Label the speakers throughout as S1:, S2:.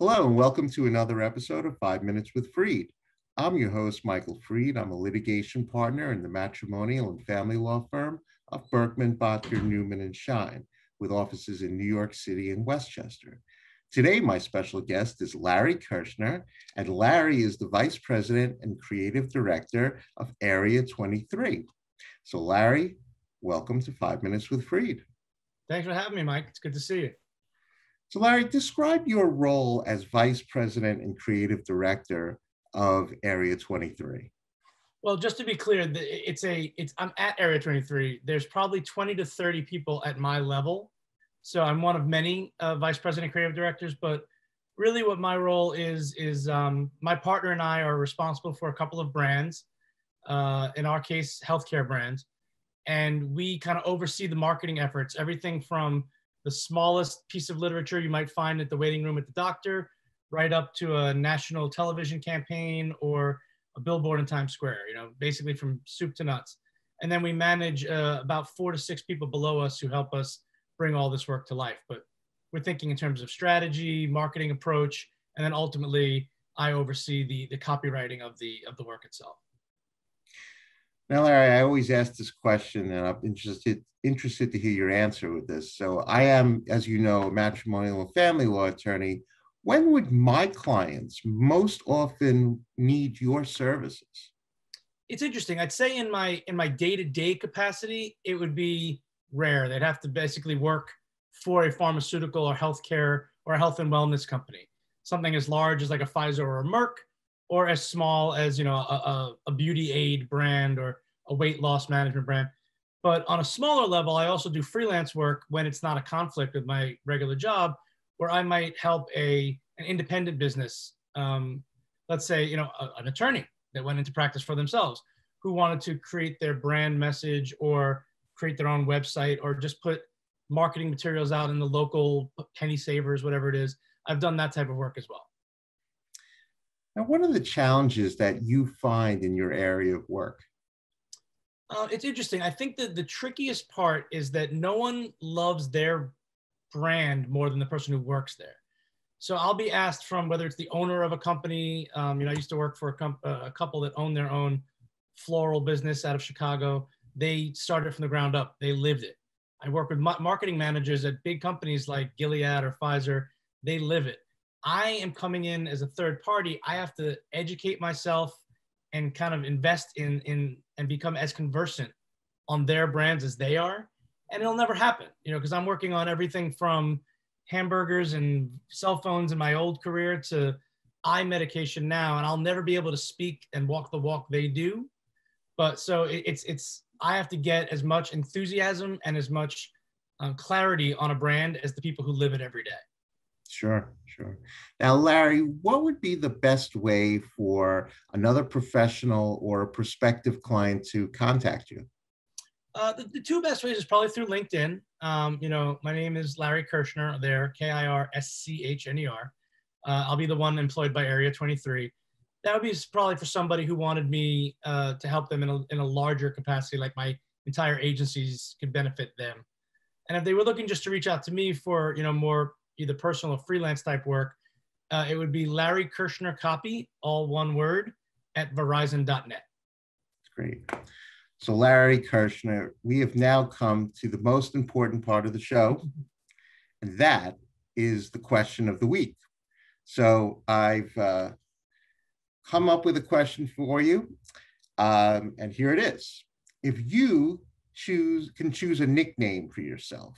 S1: Hello, and welcome to another episode of 5 Minutes with Freed. I'm your host, Michael Freed. I'm a litigation partner in the matrimonial and family law firm of Berkman, Botker, Newman, and Shine, with offices in New York City and Westchester. Today, my special guest is Larry Kirschner, and Larry is the Vice President and Creative Director of Area 23. So Larry, welcome to 5 Minutes with Freed.
S2: Thanks for having me, Mike. It's good to see you.
S1: So Larry, describe your role as Vice President and Creative Director of Area 23.
S2: Well, just to be clear, I'm at Area 23. There's probably 20 to 30 people at my level. So I'm one of many Vice President and Creative Directors, but really what my role is my partner and I are responsible for a couple of brands, in our case, healthcare brands. And we kind of oversee the marketing efforts, everything from the smallest piece of literature you might find at the waiting room at the doctor, right up to a national television campaign or a billboard in Times Square, basically from soup to nuts. And then we manage about 4 to 6 people below us who help us bring all this work to life. But we're thinking in terms of strategy, marketing approach, and then ultimately I oversee the copywriting of the work itself.
S1: Now, Larry, I always ask this question, and I'm interested to hear your answer with this. So I am, as you know, a matrimonial and family law attorney. When would my clients most often need your services?
S2: It's interesting. I'd say in my day-to-day capacity, it would be rare. They'd have to basically work for a pharmaceutical or healthcare or a health and wellness company. Something as large as like a Pfizer or a Merck, or as small as, a beauty aid brand or a weight loss management brand. But on a smaller level, I also do freelance work when it's not a conflict with my regular job, where I might help an independent business, let's say, an attorney that went into practice for themselves, who wanted to create their brand message or create their own website or just put marketing materials out in the local penny savers, whatever it is. I've done that type of work as well.
S1: Now, what are the challenges that you find in your area of work?
S2: It's interesting. I think that the trickiest part is that no one loves their brand more than the person who works there. So I'll be asked from whether it's the owner of a company. I used to work for a couple that owned their own floral business out of Chicago. They started from the ground up. They lived it. I work with marketing managers at big companies like Gilead or Pfizer. They live it. I am coming in as a third party. I have to educate myself and kind of invest in and become as conversant on their brands as they are. And it'll never happen, because I'm working on everything from hamburgers and cell phones in my old career to eye medication now. And I'll never be able to speak and walk the walk they do. But so I have to get as much enthusiasm and as much clarity on a brand as the people who live it every day.
S1: Sure. Now, Larry, what would be the best way for another professional or a prospective client to contact you?
S2: The two best ways is probably through LinkedIn. My name is Larry Kirschner there, Kirschner. I'll be the one employed by Area 23. That would be probably for somebody who wanted me to help them in a larger capacity, like my entire agencies could benefit them. And if they were looking just to reach out to me for, more either personal or freelance type work, it would be Larry Kirschner Copy, all one word, at Verizon.net.
S1: Great. So Larry Kirschner, we have now come to the most important part of the show, and that is the question of the week. So I've come up with a question for you, and here it is. If you can choose a nickname for yourself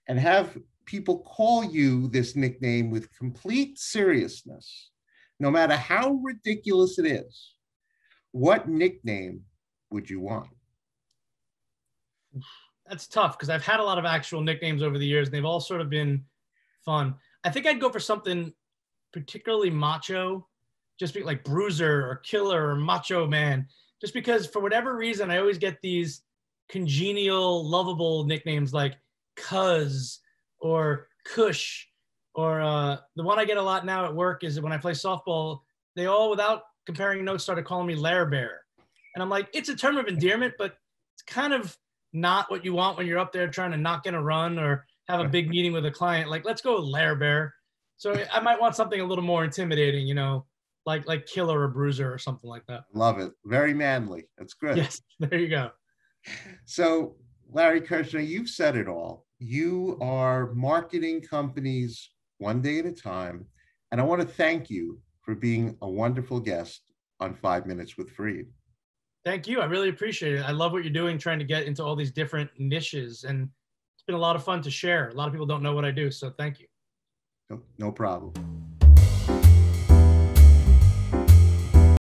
S1: and have people call you this nickname with complete seriousness, no matter how ridiculous it is, what nickname would you want?
S2: That's tough because I've had a lot of actual nicknames over the years and they've all sort of been fun. I think I'd go for something particularly macho, just be like Bruiser or Killer or Macho Man, just because for whatever reason, I always get these congenial, lovable nicknames like Cuz or Kush, or the one I get a lot now at work is when I play softball, they all, without comparing notes, started calling me Lair Bear. And I'm like, it's a term of endearment, but it's kind of not what you want when you're up there trying to knock in a run or have a big meeting with a client. Like, let's go Lair Bear. So I might want something a little more intimidating, you know, like Killer or Bruiser or something like that.
S1: Love it. Very manly. That's good.
S2: Yes, there you go.
S1: So, Larry Kirschner, you've said it all. You are marketing companies one day at a time. And I want to thank you for being a wonderful guest on 5 Minutes with Freed.
S2: Thank you. I really appreciate it. I love what you're doing, trying to get into all these different niches. And it's been a lot of fun to share. A lot of people don't know what I do. So thank you.
S1: No problem.